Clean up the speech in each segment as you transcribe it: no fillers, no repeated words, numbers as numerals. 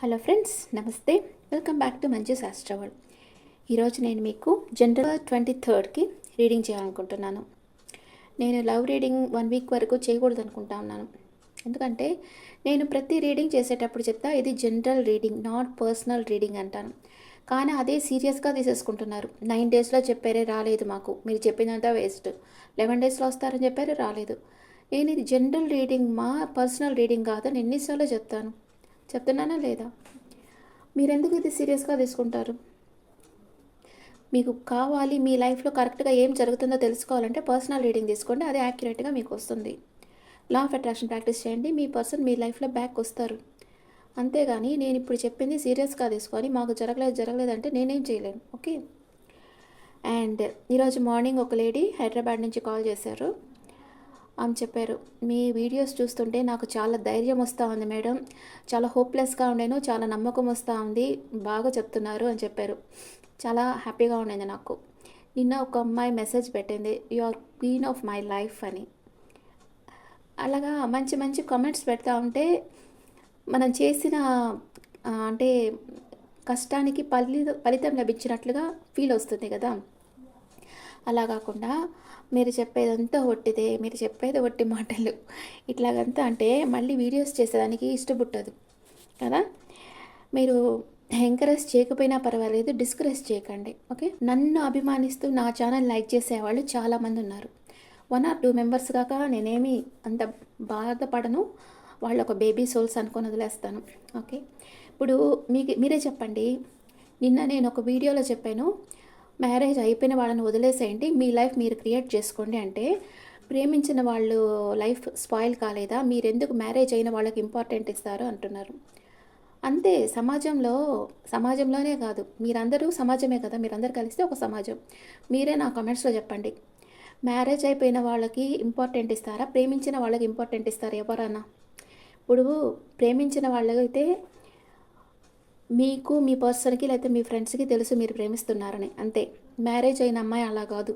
Hello friends, నమస్తే. Welcome back to మంచి శాస్త్రవల్. ఈరోజు నేను మీకు జనరల్ 23కి రీడింగ్ చేయాలనుకుంటున్నాను. నేను లవ్ రీడింగ్ 1 వీక్ వరకు చేయకూడదు అనుకుంటా ఉన్నాను. ఎందుకంటే నేను ప్రతి రీడింగ్ చేసేటప్పుడు చెప్తా, ఇది general reading, not personal reading అంటాను. కానీ అదే సీరియస్గా తీసేసుకుంటున్నారు. 9 డేస్లో చెప్పారే, రాలేదు, మాకు మీరు చెప్పిందంతా వేస్ట్. 11 డేస్లో వస్తారని చెప్పారు, రాలేదు. నేను ఇది జనరల్ రీడింగ్, మా పర్సనల్ రీడింగ్ కాదని ఎన్నిసార్లు చెప్తున్నానా లేదా? మీరెందుకు ఇది సీరియస్గా తీసుకుంటారు? మీకు కావాలి, మీ లైఫ్లో కరెక్ట్గా ఏం జరుగుతుందో తెలుసుకోవాలంటే పర్సనల్ రీడింగ్ తీసుకోండి, అది యాక్యురేట్గా మీకు వస్తుంది. లా ఆఫ్ అట్రాక్షన్ ప్రాక్టీస్ చేయండి, మీ పర్సన్ మీ లైఫ్లో బ్యాక్ వస్తారు. అంతేగాని నేను ఇప్పుడు చెప్పింది సీరియస్గా తీసుకొని మాకు జరగలేదంటే నేనేం చేయలేను. ఓకే. అండ్ ఈరోజు మార్నింగ్ ఒక లేడీ హైదరాబాద్ నుంచి కాల్ చేశారు. ఆమె చెప్పారు, మీ వీడియోస్ చూస్తుంటే నాకు చాలా ధైర్యం వస్తూ ఉంది మేడం, చాలా హోప్లెస్గా ఉండేను, చాలా నమ్మకం వస్తూ ఉంది, బాగా చెప్తున్నారు అని చెప్పారు. చాలా హ్యాపీగా ఉండేది నాకు. నిన్న ఒక అమ్మాయి మెసేజ్ పెట్టింది, you are queen of my life అని. అలాగా మంచి మంచి కామెంట్స్ పెడతా ఉంటే మనం చేసిన అంటే కష్టానికి ఫలితం లభించినట్లుగా ఫీల్ వస్తుంది కదా. అలా కాకుండా మీరు చెప్పేదంతా ఒట్టిదే, మీరు చెప్పేది ఒట్టి మాటలు, ఇట్లాగంతా అంటే మళ్ళీ వీడియోస్ చేసేదానికి ఇష్టపుట్టదు కదా. మీరు ఎంకరేజ్ చేయకపోయినా పర్వాలేదు, డిస్కరేజ్ చేయకండి. ఓకే. నన్ను అభిమానిస్తూ నా ఛానల్ లైక్ చేసేవాళ్ళు చాలామంది ఉన్నారు. 1 or 2 మెంబర్స్ కాక నేనేమి అంత బాధపడను, వాళ్ళు ఒక బేబీ సోల్స్ అనుకొని వదిలేస్తాను. ఓకే. ఇప్పుడు మీరే చెప్పండి. నిన్న నేను ఒక వీడియోలో చెప్పాను, మ్యారేజ్ అయిపోయిన వాళ్ళని వదిలేసేయండి, మీ లైఫ్ మీరు క్రియేట్ చేసుకోండి అంటే, ప్రేమించిన వాళ్ళు లైఫ్ స్పాయిల్ కాలేదా, మీరెందుకు మ్యారేజ్ అయిన వాళ్ళకి ఇంపార్టెంట్ ఇస్తారు అంటున్నారు. అంతే. సమాజంలోనే కాదు, మీరందరూ సమాజమే కదా, మీరందరూ కలిస్తే ఒక సమాజం. మీరే నా కామెంట్స్లో చెప్పండి, మ్యారేజ్ అయిపోయిన వాళ్ళకి ఇంపార్టెంట్ ఇస్తారా, ప్రేమించిన వాళ్ళకి ఇంపార్టెంట్ ఇస్తారా ఎవరన్నా? ఇప్పుడు ప్రేమించిన వాళ్ళైతే మీకు, మీ పర్సన్కి, లేకపోతే మీ ఫ్రెండ్స్కి తెలుసు మీరు ప్రేమిస్తున్నారని, అంతే. మ్యారేజ్ అయిన అమ్మాయి అలా కాదు,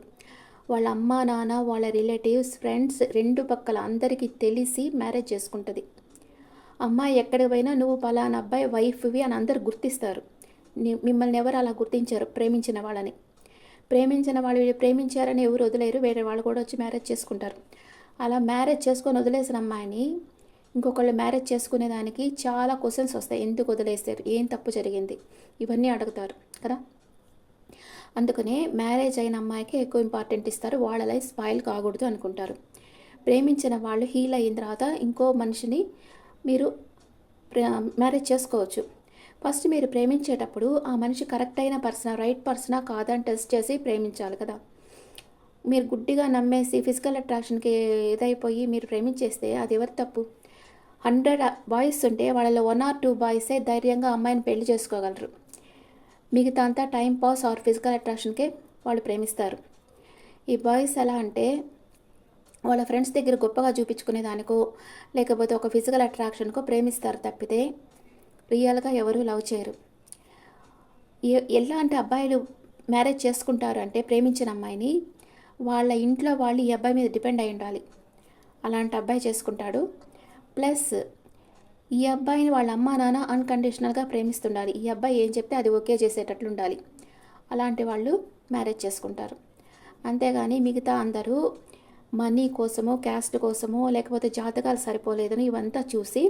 వాళ్ళ అమ్మ నాన్న, వాళ్ళ రిలేటివ్స్, ఫ్రెండ్స్, 2 పక్కల అందరికీ తెలిసి మ్యారేజ్ చేసుకుంటుంది. అమ్మాయి ఎక్కడికి పోయినా నువ్వు పలానా అబ్బాయి వైఫ్వి అని అందరు గుర్తిస్తారు. మిమ్మల్ని ఎవరు అలా గుర్తించారు? ప్రేమించిన వాళ్ళని. ప్రేమించిన వాళ్ళు ప్రేమించారని ఎవరు వదిలేరు, వేరే వాళ్ళు కూడా వచ్చి మ్యారేజ్ చేసుకుంటారు. అలా మ్యారేజ్ చేసుకొని వదిలేసిన అమ్మాయిని ఇంకొకళ్ళు మ్యారేజ్ చేసుకునేదానికి చాలా క్వశ్చన్స్ వస్తాయి. ఎందుకు వదిలేస్తారు, ఏం తప్పు జరిగింది, ఇవన్నీ అడుగుతారు కదా. అందుకనే మ్యారేజ్ అయిన అమ్మాయికి ఎక్కువ ఇంపార్టెంట్ ఇస్తారు, వాళ్ళ లైఫ్ స్పాయిల్ కాకూడదు అనుకుంటారు. ప్రేమించిన వాళ్ళు హీల్ అయిన తర్వాత ఇంకో మనిషిని మీరు మ్యారేజ్ చేసుకోవచ్చు. ఫస్ట్ మీరు ప్రేమించేటప్పుడు ఆ మనిషి కరెక్ట్ అయిన పర్సనా, రైట్ పర్సనా కాదని టెస్ట్ చేసి ప్రేమించాలి కదా. మీరు గుడ్డిగా నమ్మేసి ఫిజికల్ అట్రాక్షన్కి ఇదైపోయి మీరు ప్రేమించేస్తే అది ఎవరి తప్పు? 100 బాయ్స్ ఉంటే వాళ్ళలో 1 or 2 బాయ్సే ధైర్యంగా అమ్మాయిని పెళ్లి చేసుకోగలరు. మిగతా అంతా టైం పాస్ ఆర్ ఫిజికల్ అట్రాక్షన్కే వాళ్ళు ప్రేమిస్తారు. ఈ బాయ్స్ ఎలా అంటే వాళ్ళ ఫ్రెండ్స్ దగ్గర గొప్పగా చూపించుకునే దానికో, లేకపోతే ఒక ఫిజికల్ అట్రాక్షన్కో ప్రేమిస్తారు తప్పితే రియల్గా ఎవరూ లవ్ చేయరు. ఎలా అంటే అబ్బాయిలు మ్యారేజ్ చేసుకుంటారు అంటే, ప్రేమించిన అమ్మాయిని వాళ్ళ ఇంట్లో వాళ్ళు ఈ అబ్బాయి మీద డిపెండ్ అయి ఉండాలి, అలాంటి అబ్బాయి చేసుకుంటాడు. ప్లస్ ఈ అబ్బాయిని వాళ్ళ అమ్మా నాన్న అన్కండిషనల్గా ప్రేమిస్తుండాలి, ఈ అబ్బాయి ఏం చెప్తే అది ఓకే చేసేటట్లు ఉండాలి, అలాంటి వాళ్ళు మ్యారేజ్ చేసుకుంటారు. అంతేగాని మిగతా అందరూ మనీ కోసమో, క్యాస్ట్ కోసమో, లేకపోతే జాతకాలు సరిపోలేదని ఇవంతా చూసి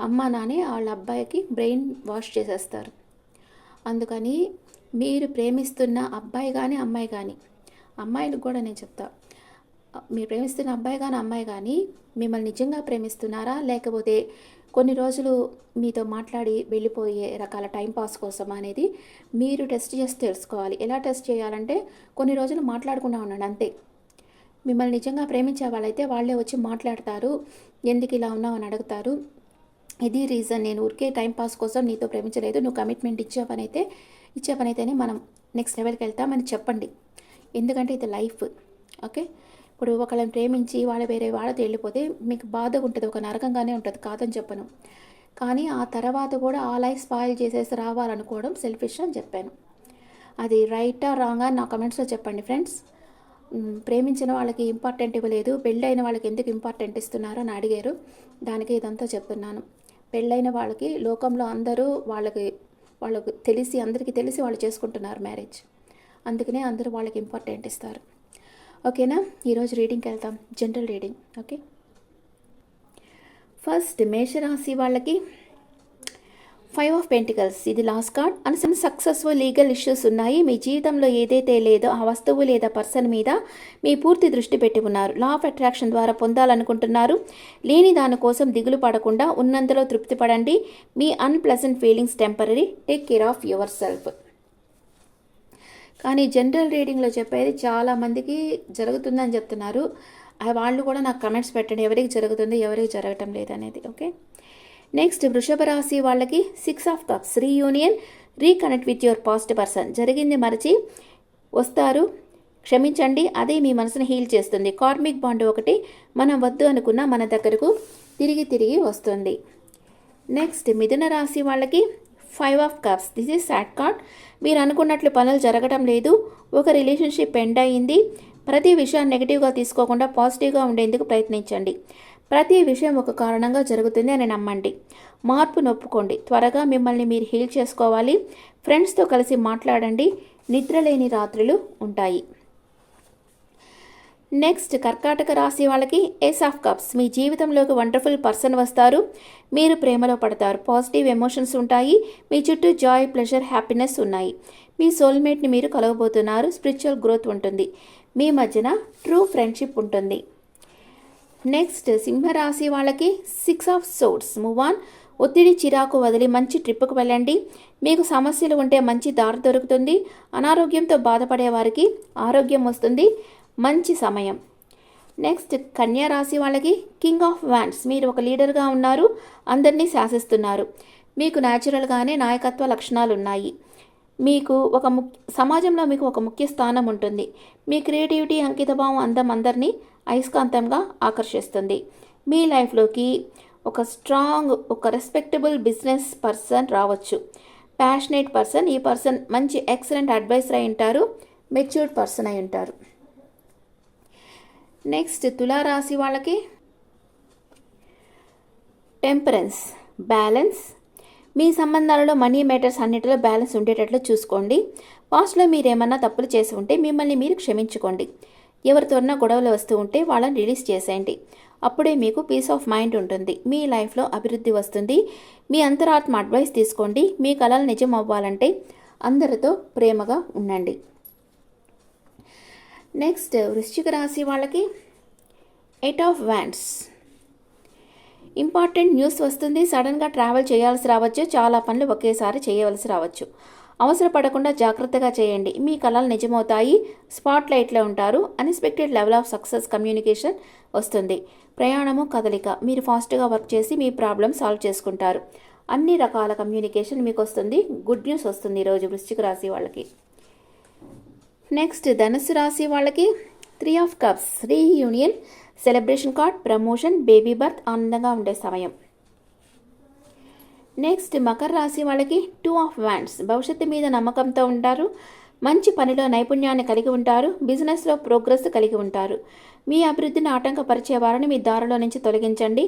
అమ్మా నానే వాళ్ళ అబ్బాయికి బ్రెయిన్ వాష్ చేసేస్తారు. అందుకని మీరు ప్రేమిస్తున్న అబ్బాయి కానీ అమ్మాయి కానీ, అమ్మాయిలకు కూడా నేను చెప్తా, మీరు ప్రేమిస్తున్న అబ్బాయి కానీ అమ్మాయి కానీ మిమ్మల్ని నిజంగా ప్రేమిస్తున్నారా, లేకపోతే కొన్ని రోజులు మీతో మాట్లాడి వెళ్ళిపోయే రకాల టైంపాస్ కోసం అనేది మీరు టెస్ట్ చేసి తెలుసుకోవాలి. ఎలా టెస్ట్ చేయాలంటే, కొన్ని రోజులు మాట్లాడకుండా ఉండండి అంతే. మిమ్మల్ని నిజంగా ప్రేమించే వాళ్ళైతే వాళ్ళే వచ్చి మాట్లాడతారు, ఎందుకు ఇలా ఉన్నావు అని అడుగుతారు. ఇది రీజన్, నేను ఊరికే టైంపాస్ కోసం నీతో ప్రేమించలేదు, నువ్వు కమిట్మెంట్ ఇచ్చే పనైతేనే మనం నెక్స్ట్ లెవెల్కి వెళ్తామని చెప్పండి. ఎందుకంటే ఇది లైఫ్. ఓకే. ఇప్పుడు ఒకళ్ళని ప్రేమించి వాళ్ళు వేరే వాళ్ళతో వెళ్ళిపోతే మీకు బాధగా ఉంటుంది, ఒక నరకంగానే ఉంటుంది, కాదని చెప్పను. కానీ ఆ తర్వాత కూడా ఆ లైఫ్ స్పాయిల్ చేసేసి రావాలనుకోవడం సెల్ఫిష్ అని చెప్పాను. అది రైటా రాంగా నా కమెంట్స్లో చెప్పండి ఫ్రెండ్స్. ప్రేమించిన వాళ్ళకి ఇంపార్టెంట్ ఇవ్వలేదు, పెళ్ళైన వాళ్ళకి ఎందుకు ఇంపార్టెంట్ ఇస్తున్నారు అని అడిగారు, దానికి ఇదంతా చెప్తున్నాను. పెళ్ళైన వాళ్ళకి లోకంలో అందరూ వాళ్ళకు తెలిసి అందరికీ తెలిసి వాళ్ళు చేసుకుంటున్నారు మ్యారేజ్. అందుకనే అందరూ వాళ్ళకి ఇంపార్టెంట్ ఇస్తారు. ఓకేనా, ఈరోజు రీడింగ్కి వెళ్తాం. General reading. ఓకే, ఫస్ట్ మేషరాశి వాళ్ళకి 5 ఆఫ్ పెంటికల్స్, ఇది last card. Unsuccessful legal issues ఉన్నాయి. మీ జీవితంలో ఏదైతే లేదో ఆ వస్తువు లేదా పర్సన్ మీద మీ పూర్తి దృష్టి పెట్టి ఉన్నారు. లా ఆఫ్ అట్రాక్షన్ ద్వారా పొందాలనుకుంటున్నారు. లేని దానికోసం దిగులు పడకుండా ఉన్నంతలో తృప్తి పడండి. మీ unpleasant feelings temporary. Take care of your self. కానీ జనరల్ రీడింగ్లో చెప్పేది చాలామందికి జరుగుతుందని చెప్తున్నారు. వాళ్ళు కూడా నాకు కమెంట్స్ పెట్టండి, ఎవరికి జరుగుతుంది ఎవరికి జరగటం లేదనేది. ఓకే, నెక్స్ట్ వృషభ రాశి వాళ్ళకి 6 of cups, reunion, reconnect with your past person. జరిగింది మరచి వస్తారు, క్షమించండి, అదే మీ మనసును హీల్ చేస్తుంది. కార్మిక్ బాండ్ ఒకటి మనం వద్దు అనుకున్న మన దగ్గరకు తిరిగి వస్తుంది. నెక్స్ట్ మిథున రాశి వాళ్ళకి 5 of cups, this is sad card. మీరు అనుకున్నట్లు పనులు జరగడం లేదు. ఒక రిలేషన్షిప్ ఎండ్ అయ్యింది. ప్రతి విషయాన్ని నెగిటివ్గా తీసుకోకుండా పాజిటివ్గా ఉండేందుకు ప్రయత్నించండి. ప్రతి విషయం ఒక కారణంగా జరుగుతుంది అని నమ్మండి. మార్పు నొప్పుకోండి. త్వరగా మిమ్మల్ని మీరు హీల్ చేసుకోవాలి. ఫ్రెండ్స్తో కలిసి మాట్లాడండి. నిద్రలేని రాత్రులు ఉంటాయి. నెక్స్ట్ కర్కాటక రాశి వాళ్ళకి ఏస్ ఆఫ్ కప్స్, మీ జీవితంలోకి వండర్ఫుల్ పర్సన్ వస్తారు. మీరు ప్రేమలో పడతారు. పాజిటివ్ ఎమోషన్స్ ఉంటాయి. మీ చుట్టూ జాయ్, ప్లెజర్, హ్యాపీనెస్ ఉన్నాయి. మీ సోల్మేట్ని మీరు కలవబోతున్నారు. స్పిరిచువల్ గ్రోత్ ఉంటుంది. మీ మధ్యన ట్రూ ఫ్రెండ్షిప్ ఉంటుంది. నెక్స్ట్ సింహరాశి వాళ్ళకి 6 ఆఫ్ సోర్డ్స్, మూవ్ ఆన్. ఒత్తిడి, చిరాకు వదిలి మంచి ట్రిప్కు వెళ్ళండి. మీకు సమస్యలు ఉంటే మంచి దారి దొరుకుతుంది. అనారోగ్యంతో బాధపడే వారికి ఆరోగ్యం వస్తుంది. మంచి సమయం. నెక్స్ట్ కన్యా రాశి వాళ్ళకి కింగ్ ఆఫ్ వ్యాండ్స్, మీరు ఒక లీడర్గా ఉన్నారు. అందరినీ శాసిస్తున్నారు. మీకు న్యాచురల్గానే నాయకత్వ లక్షణాలు ఉన్నాయి. మీకు సమాజంలో మీకు ఒక ముఖ్య స్థానం ఉంటుంది. మీ క్రియేటివిటీ, అంకితభావం, అందం అందరినీ అయస్కాంతంగా ఆకర్షిస్తుంది. మీ లైఫ్లోకి ఒక స్ట్రాంగ్, ఒక రెస్పెక్టబుల్ బిజినెస్ పర్సన్ రావచ్చు. Passionate person. ఈ పర్సన్ మంచి ఎక్సలెంట్ అడ్వైజర్ అయి ఉంటారు. మెచ్యూర్డ్ పర్సన్ అయి ఉంటారు. నెక్స్ట్ తులారాశి వాళ్ళకి టెంపరెన్స్, బ్యాలెన్స్. మీ సంబంధాలలో మనీ మ్యాటర్స్ అన్నిటిలో బ్యాలెన్స్ ఉండేటట్లు చూసుకోండి. పాస్ట్లో మీరు ఏమన్నా తప్పులు చేసి ఉంటే మిమ్మల్ని మీరు క్షమించుకోండి. ఎవరితోన్నా గొడవలు వస్తూ ఉంటే వాళ్ళని రిలీజ్ చేసేయండి. అప్పుడే మీకు పీస్ ఆఫ్ మైండ్ ఉంటుంది. మీ లైఫ్లో అభివృద్ధి వస్తుంది. మీ అంతరాత్మ అడ్వైస్ తీసుకోండి. మీ కలలు నిజం అవ్వాలంటే అందరితో ప్రేమగా ఉండండి. నెక్స్ట్ వృశ్చిక రాశి వాళ్ళకి 8 ఆఫ్ వ్యాండ్స్, ఇంపార్టెంట్ న్యూస్ వస్తుంది. సడన్గా ట్రావెల్ చేయాల్సి రావచ్చు. చాలా పనులు ఒకేసారి చేయవలసి రావచ్చు. అవసరపడకుండా జాగ్రత్తగా చేయండి. మీ కలలు నిజమవుతాయి. స్పాట్ లైట్లో ఉంటారు. Unexpected level of success, communication వస్తుంది. ప్రయాణము, కదలిక. మీరు ఫాస్ట్గా వర్క్ చేసి మీ ప్రాబ్లమ్ సాల్వ్ చేసుకుంటారు. అన్ని రకాల కమ్యూనికేషన్ మీకు వస్తుంది. గుడ్ న్యూస్ వస్తుంది ఈరోజు వృశ్చిక రాశి వాళ్ళకి. నెక్స్ట్ ధనుసు రాశి వాళ్ళకి 3 of cups, reunion, celebration card, promotion, baby birth, ఆనందంగా ఉండే సమయం. నెక్స్ట్ మకర రాశి వాళ్ళకి 2 ఆఫ్ వ్యాండ్స్, భవిష్యత్తు మీద నమ్మకంతో ఉంటారు. మంచి పనిలో నైపుణ్యాన్ని కలిగి ఉంటారు. బిజినెస్లో ప్రోగ్రెస్ కలిగి ఉంటారు. మీ అభివృద్ధిని ఆటంకపరిచే వారిని మీ దారిలో నుంచి తొలగించండి.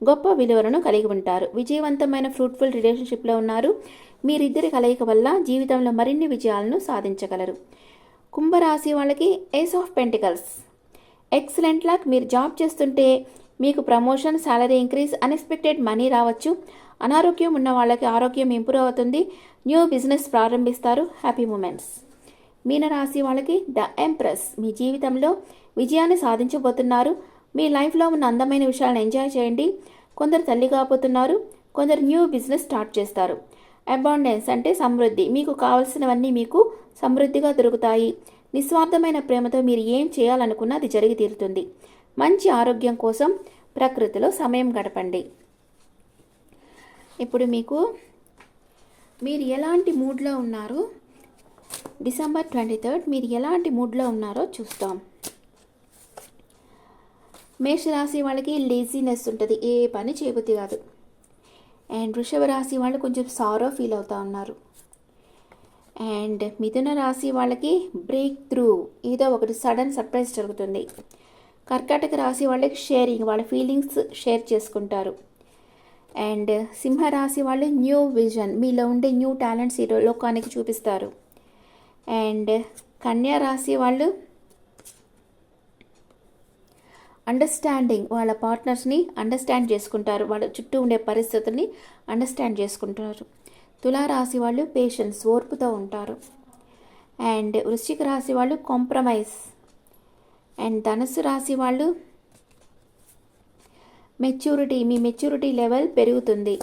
గొప్ప విలువలను కలిగి ఉంటారు. విజయవంతమైన ఫ్రూట్ఫుల్ రిలేషన్షిప్లో ఉన్నారు. మీరిద్దరి కలయిక వల్ల జీవితంలో మరిన్ని విజయాలను సాధించగలరు. కుంభరాశి వాళ్ళకి ace of pentacles, excellent luck. మీరు జాబ్ చేస్తుంటే మీకు promotion, salary increase, unexpected money రావచ్చు. అనారోగ్యం ఉన్న వాళ్ళకి ఆరోగ్యం ఇంప్రూవ్ అవుతుంది. న్యూ బిజినెస్ ప్రారంభిస్తారు. Happy moments. మీనరాశి వాళ్ళకి ద ఎంప్రెస్, మీ జీవితంలో విజయాన్ని సాధించబోతున్నారు. మీ లైఫ్లో ఉన్న అందమైన విషయాలను ఎంజాయ్ చేయండి. కొందరు తల్లి కాబోతున్నారు. కొందరు న్యూ బిజినెస్ స్టార్ట్ చేస్తారు. అబాండెన్స్ అంటే సమృద్ధి. మీకు కావలసినవన్నీ మీకు సమృద్ధిగా దొరుకుతాయి. నిస్వార్థమైన ప్రేమతో మీరు ఏం చేయాలనుకున్నా అది జరిగి తీరుతుంది. మంచి ఆరోగ్యం కోసం ప్రకృతిలో సమయం గడపండి. ఇప్పుడు మీరు ఎలాంటి మూడ్లో ఉన్నారో, డిసెంబర్ 23 మీరు ఎలాంటి మూడ్లో ఉన్నారో చూస్తాం. మేషరాశి వాళ్ళకి లేజీనెస్ ఉంటుంది. ఏ పని చేయబుద్ధి కాదు. అండ్ వృషభ రాశి వాళ్ళు కొంచెం సారో ఫీల్ అవుతూ ఉన్నారు. అండ్ మిథున రాశి వాళ్ళకి బ్రేక్ త్రూ, ఏదో ఒకటి సడన్ సర్ప్రైజ్ జరుగుతుంది. కర్కాటక రాశి వాళ్ళకి షేరింగ్, వాళ్ళ ఫీలింగ్స్ షేర్ చేసుకుంటారు. అండ్ సింహరాశి వాళ్ళు న్యూ విజన్, మీలో ఉండే న్యూ టాలెంట్స్ ఈ లోకానికి చూపిస్తారు. అండ్ కన్యా రాశి వాళ్ళు అండర్స్టాండింగ్, వాళ్ళ పార్ట్నర్స్ని అండర్స్టాండ్ చేసుకుంటారు, వాళ్ళ చుట్టూ ఉండే పరిస్థితుల్ని అండర్స్టాండ్ చేసుకుంటారు. తులారాశి వాళ్ళు పేషెన్స్, ఓర్పుతో ఉంటారు. అండ్ వృశ్చిక రాశి వాళ్ళు కాంప్రమైజ్. అండ్ ధనుసు రాశి వాళ్ళు మెచ్యూరిటీ, మీ మెచ్యూరిటీ లెవెల్ పెరుగుతుంది.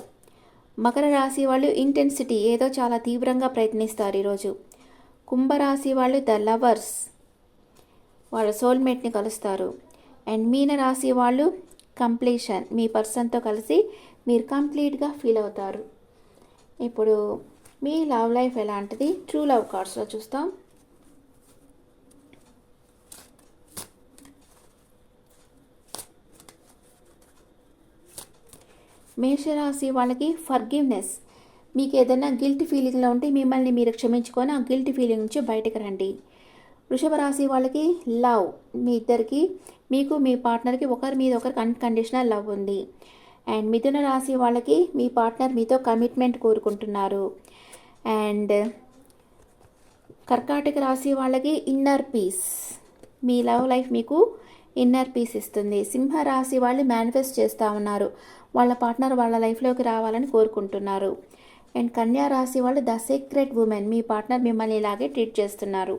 మకర రాశి వాళ్ళు ఇంటెన్సిటీ, ఏదో చాలా తీవ్రంగా ప్రయత్నిస్తారు ఈరోజు. కుంభరాశి వాళ్ళు ద లవర్స్, వాళ్ళ సోల్మేట్ని కలుస్తారు. అండ్ మీన రాశి వాళ్ళు కంప్లీషన్, మీ పర్సన్తో కలిసి మీరు కంప్లీట్గా ఫీల్ అవుతారు. ఇప్పుడు మీ లవ్ లైఫ్ ఎలాంటిది ట్రూ లవ్ కార్డ్స్లో చూస్తాం. మేషరాశి వాళ్ళకి ఫర్గివ్నెస్, మీకు ఏదైనా గిల్ట్ ఫీలింగ్లో ఉంటే మిమ్మల్ని మీరు క్షమించుకొని ఆ గిల్ట్ ఫీలింగ్ నుంచి బయటకు రండి. వృషభ రాశి వాళ్ళకి లవ్, మీ ఇద్దరికి, మీకు మీ పార్ట్నర్కి ఒకరి మీద ఒకరికి అన్కండిషనల్ లవ్ ఉంది. అండ్ మిథున రాశి వాళ్ళకి మీ పార్ట్నర్ మీతో కమిట్మెంట్ కోరుకుంటున్నారు. అండ్ కర్కాటక రాశి వాళ్ళకి ఇన్నర్ పీస్, మీ లవ్ లైఫ్ మీకు ఇన్నర్ పీస్ ఇస్తుంది. సింహరాశి వాళ్ళు మేనిఫెస్ట్ చేస్తూ ఉన్నారు, వాళ్ళ పార్ట్నర్ వాళ్ళ లైఫ్లోకి రావాలని కోరుకుంటున్నారు. అండ్ కన్యా రాశి వాళ్ళు the secret women, me partner మిమ్మల్ని ఇలాగే ట్రీట్ చేస్తున్నారు.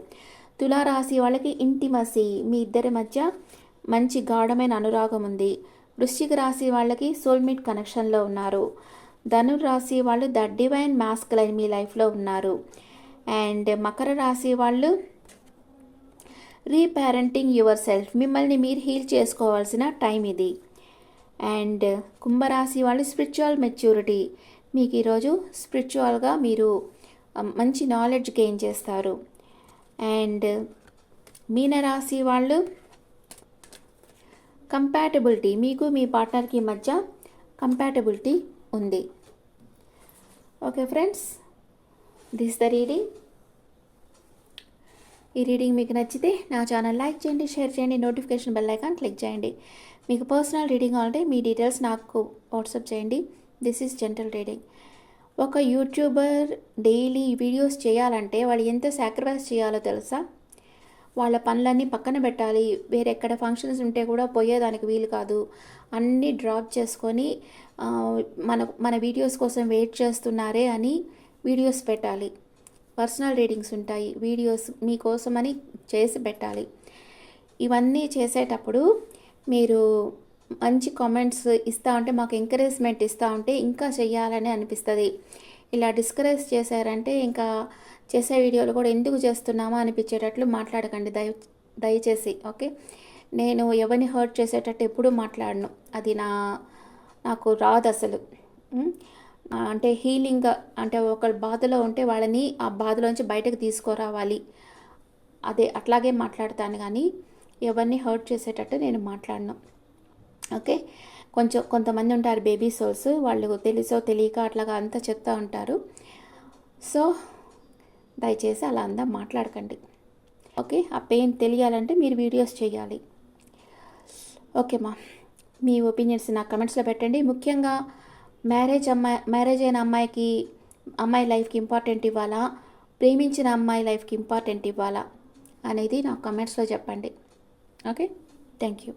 తులారాశి వాళ్ళకి ఇంటిమసీ, మీ ఇద్దరి మధ్య మంచి గాఢమైన అనురాగం ఉంది. వృశ్చిక రాశి వాళ్ళకి సోల్మేట్ కనెక్షన్లో ఉన్నారు. ధనురాశి వాళ్ళు ద డివైన్ మాస్కులైన్ మీ లైఫ్లో ఉన్నారు. అండ్ మకర రాశి వాళ్ళు రీపేరెంటింగ్ యువర్ సెల్ఫ్, మిమ్మల్ని మీరు హీల్ చేసుకోవాల్సిన టైం ఇది. అండ్ కుంభరాశి వాళ్ళు స్పిరిచువల్ మెచ్యూరిటీ, మీకు ఈరోజు స్పిరిచువల్గా మీరు మంచి నాలెడ్జ్ గెయిన్ చేస్తారు. అండ్ మీనరాశి వాళ్ళు కంపాటబిలిటీ, మీకు మీ పార్ట్నర్కి మధ్య కంపాటబిలిటీ ఉంది. Okay friends, this the reading. ఈ రీడింగ్ మీకు నచ్చితే నా ఛానల్ లైక్ చేయండి, షేర్ చేయండి, నోటిఫికేషన్ బెల్ ఐకాన్ క్లిక్ చేయండి. మీకు పర్సనల్ రీడింగ్ కావాలంటే మీ డీటెయిల్స్ నాకు వాట్సాప్ చేయండి. This is general reading. ఒక యూట్యూబర్ డైలీ వీడియోస్ చేయాలంటే వాళ్ళు ఎంత సాక్రిఫైస్ చేయాలో తెలుసా? వాళ్ళ పనులన్నీ పక్కన పెట్టాలి, వేరెక్కడ ఫంక్షన్స్ ఉంటే కూడా పోయేదానికి వీలు కాదు, అన్నీ డ్రాప్ చేసుకొని మన వీడియోస్ కోసం వెయిట్ చేస్తున్నారే అని వీడియోస్ పెట్టాలి. పర్సనల్ రీడింగ్స్ ఉంటాయి, వీడియోస్ మీకోసమని చేసి పెట్టాలి. ఇవన్నీ చేసేటప్పుడు మీరు మంచి కామెంట్స్ ఇస్తూ ఉంటే, మాకు ఎంకరేజ్మెంట్ ఇస్తూ ఉంటే ఇంకా చెయ్యాలని అనిపిస్తుంది. ఇలా డిస్కరేజ్ చేశారంటే ఇంకా చేసే వీడియోలు కూడా ఎందుకు చేస్తున్నామా అనిపించేటట్లు మాట్లాడకండి దయచేసి. ఓకే, నేను ఎవరిని హర్ట్ చేసేటట్టు ఎప్పుడూ మాట్లాడను, అది నాకు రాదు అసలు. అంటే హీలింగ్, అంటే ఒకళ్ళ బాధలో ఉంటే వాళ్ళని ఆ బాధలోంచి బయటకు తీసుకురావాలి, అట్లాగే మాట్లాడతాను, కానీ ఎవరిని హర్ట్ చేసేటట్టు నేను మాట్లాడను. ఓకే, కొంతమంది ఉంటారు బేబీ సోల్స్, వాళ్ళు తెలుసో తెలియక అట్లాగా అంతా చెప్తూ ఉంటారు. సో దయచేసి అలా అంతా మాట్లాడకండి. ఓకే, ఆ పెయిన్ తెలియాలంటే మీరు వీడియోస్ చేయాలి. ఓకేమ్మా, మీ ఒపీనియన్స్ నా కమెంట్స్లో పెట్టండి. ముఖ్యంగా మ్యారేజ్ అయిన అమ్మాయి లైఫ్కి ఇంపార్టెంట్ ఇవ్వాలా, ప్రేమించిన అమ్మాయి లైఫ్కి ఇంపార్టెంట్ ఇవ్వాలా అనేది నా కమెంట్స్లో చెప్పండి. Okay, thank you.